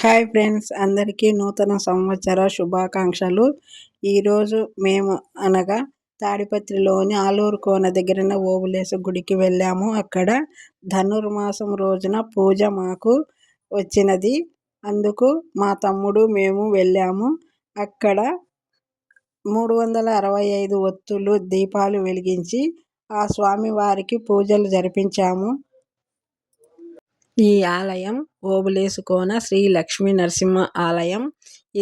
Hi friends, అందరికీ నూతన సంవత్సర శుభాకాంక్షలు. ఈరోజు మేము అనగా తాడిపత్రిలోని ఆలూరు కోన దగ్గర ఓబులేసు గుడికి వెళ్ళాము. అక్కడ ధనుర్మాసం రోజున పూజ మాకు వచ్చినది. అందుకు మా తమ్ముడు మేము వెళ్ళాము. అక్కడ 365 ఒత్తులు దీపాలు వెలిగించి ఆ స్వామివారికి పూజలు జరిపించాము. ఈ ఆలయం ఓబులేసు కోన శ్రీ లక్ష్మీ నరసింహ ఆలయం.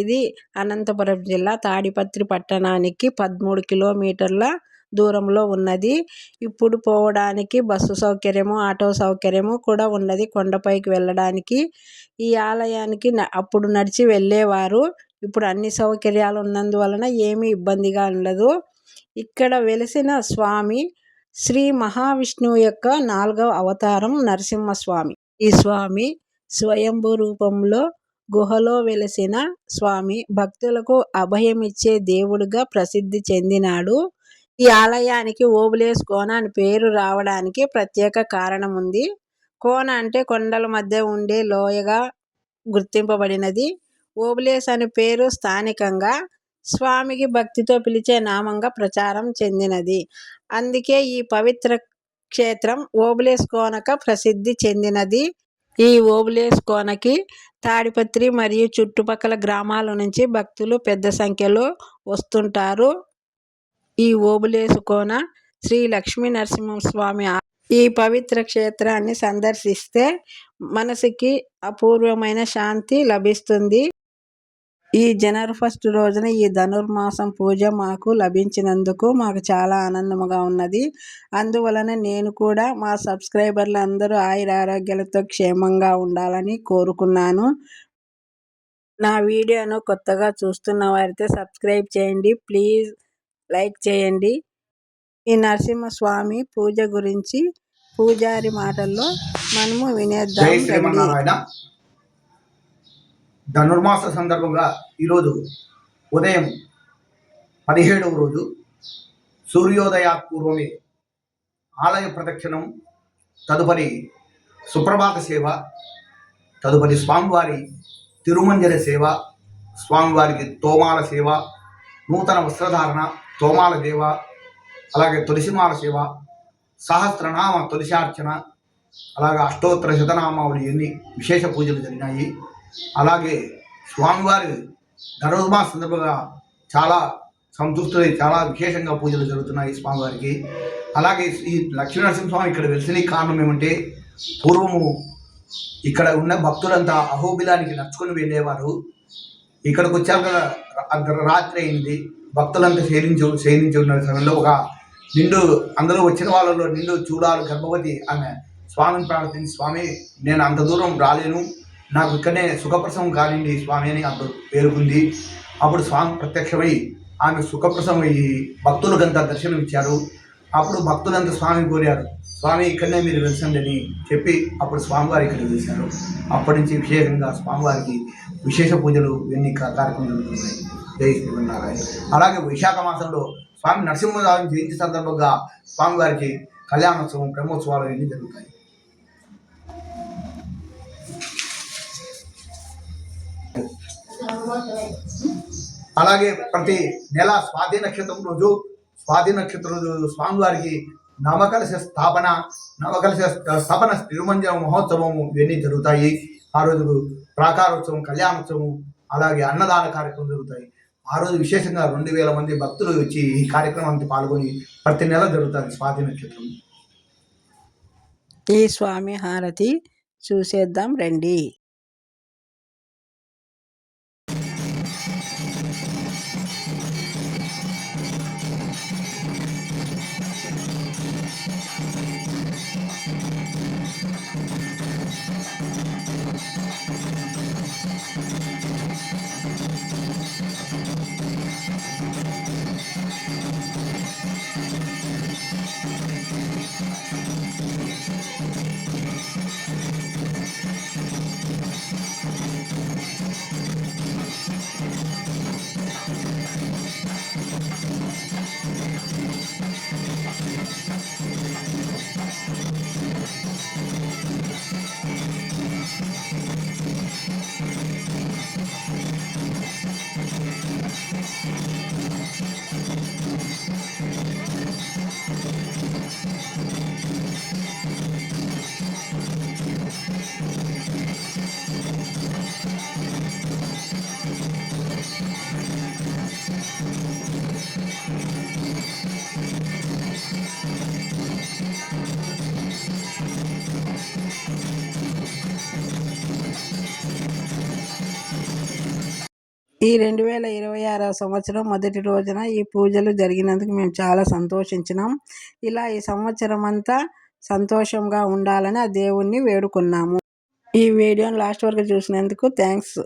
ఇది అనంతపురం జిల్లా తాడిపత్రి పట్టణానికి 13 కిలోమీటర్ల దూరంలో ఉన్నది. ఇప్పుడు పోవడానికి బస్సు సౌకర్యము, ఆటో సౌకర్యము కూడా ఉన్నది. కొండపైకి వెళ్ళడానికి ఈ ఆలయానికి అప్పుడు నడిచి వెళ్ళేవారు. ఇప్పుడు అన్ని సౌకర్యాలు ఉన్నందువలన ఏమీ ఇబ్బందిగా ఉండదు. ఇక్కడ వెలిసిన స్వామి శ్రీ మహావిష్ణువు యొక్క 4వ అవతారం నరసింహస్వామి. ఈ స్వామి స్వయంభూ రూపంలో గుహలో వెలిసిన స్వామి. భక్తులకు అభయమిచ్చే దేవుడిగా ప్రసిద్ధి చెందినాడు. ఈ ఆలయానికి ఓబులేసు కోన అని పేరు రావడానికి ప్రత్యేక కారణం ఉంది. కోన అంటే కొండల మధ్య ఉండే లోయగా గుర్తింపబడినది. ఓబులేసు అనే పేరు స్థానికంగా స్వామికి భక్తితో పిలిచే నామంగా ప్రచారం చెందినది. అందుకే ఈ పవిత్ర క్షేత్రం ఓబులేసు కోనక ప్రసిద్ధి చెందినది. ఈ ఓబులేసు కోనకి తాడిపత్రి మరియు చుట్టుపక్కల గ్రామాల నుంచి భక్తులు పెద్ద సంఖ్యలో వస్తుంటారు. ఈ ఓబులేసు కోన శ్రీ లక్ష్మీ నరసింహస్వామి ఈ పవిత్ర క్షేత్రాన్ని సందర్శిస్తే మనసుకి అపూర్వమైన శాంతి లభిస్తుంది. ఈ జనవరి 1 రోజున ఈ ధనుర్మాసం పూజ మాకు లభించినందుకు మాకు చాలా ఆనందంగా ఉన్నది. అందువలన నేను కూడా మా సబ్స్క్రైబర్లు అందరూ ఆయురారోగ్యాలతో క్షేమంగా ఉండాలని కోరుకున్నాను. నా వీడియోను కొత్తగా చూస్తున్న వారైతే సబ్స్క్రైబ్ చేయండి, ప్లీజ్ లైక్ చేయండి. ఈ నరసింహస్వామి పూజ గురించి పూజారి మాటల్లో మనము వినేద్దాం. ధనుర్మాస సందర్భంగా ఈరోజు ఉదయం 17వ రోజు సూర్యోదయాపూర్వమే ఆలయ ప్రదక్షిణం, తదుపరి సుప్రభాత సేవ, తదుపరి స్వామివారి తిరుమంజన సేవ, స్వామివారికి తోమాల సేవ, నూతన వస్త్రధారణ, తోమాల దేవ, అలాగే తులసిమాల సేవ, సహస్రనామ తులసార్చన, అలాగే అష్టోత్తర శతనామావళి ఎన్ని విశేష పూజలు జరిగినాయి. అలాగే స్వామివారి ధనుర్మాస సందర్భంగా చాలా సంతృప్తి, చాలా విశేషంగా పూజలు జరుగుతున్నాయి స్వామివారికి. అలాగే ఈ లక్ష్మీనరసింహస్వామి ఇక్కడ వెలిసిన కారణం ఏమంటే, పూర్వము ఇక్కడ ఉన్న భక్తులంతా అహోబిలానికి నడుచుకొని వెళ్ళేవారు. ఇక్కడికి వచ్చాక రాత్రి అయింది. భక్తులంతా శయనించి ఉన్న సమయంలో ఒక నిండు, అందరూ వచ్చిన వాళ్ళలో నిండు చూడాలి గర్భవతి ఆమె స్వామిని ప్రార్థించి, స్వామి నేను అంత దూరం రాలేను, నాకు ఇక్కడనే సుఖప్రసవం కానివ్వండి స్వామి అని అంత పేరుకుంది. అప్పుడు స్వామి ప్రత్యక్షమై ఆమె సుఖప్రసవం అయ్యి భక్తులకంతా దర్శనం ఇచ్చారు. అప్పుడు భక్తులంతా స్వామిని కోరారు, స్వామి ఇక్కడనే మీరు వెలిసండి అని చెప్పి అప్పుడు స్వామివారి ఇక్కడ వెలిశారు. అప్పటి నుంచి విశేషంగా స్వామివారికి విశేష పూజలు ఎన్ని కార్యక్రమాలు జరుగుతున్నాయి. జై శ్రీమన్నారాయణ. అలాగే వైశాఖ మాసంలో స్వామి నరసింహస్వామి జయంతి సందర్భంగా స్వామివారికి కళ్యాణోత్సవం, బ్రహ్మోత్సవాలు అన్నీ జరుగుతాయి. అలాగే ప్రతి నెల స్వాతి నక్షత్రం రోజు స్వామివారికి నవకలశ స్థాపన తిరుమంజన మహోత్సవము ఇవన్నీ జరుగుతాయి. ఆ రోజు ప్రాకారోత్సవం, కళ్యాణోత్సవం, అలాగే అన్నదాన కార్యక్రమం జరుగుతాయి. ఆ రోజు విశేషంగా 2000 మంది భక్తులు వచ్చి ఈ కార్యక్రమానికి పాల్గొని ప్రతి నెల జరుగుతుంది స్వాతి నక్షత్రం. ఈ స్వామి హారతి చూసేద్దాం రండి. ఈ 2026వ సంవత్సరం మొదటి రోజున ఈ పూజలు జరిగినందుకు మేము చాలా సంతోషించినాం. ఇలా ఈ సంవత్సరం అంతా సంతోషంగా ఉండాలని ఆ దేవుణ్ణి వేడుకున్నాము. ఈ వీడియోని లాస్ట్ వరకు చూసినందుకు థ్యాంక్స్.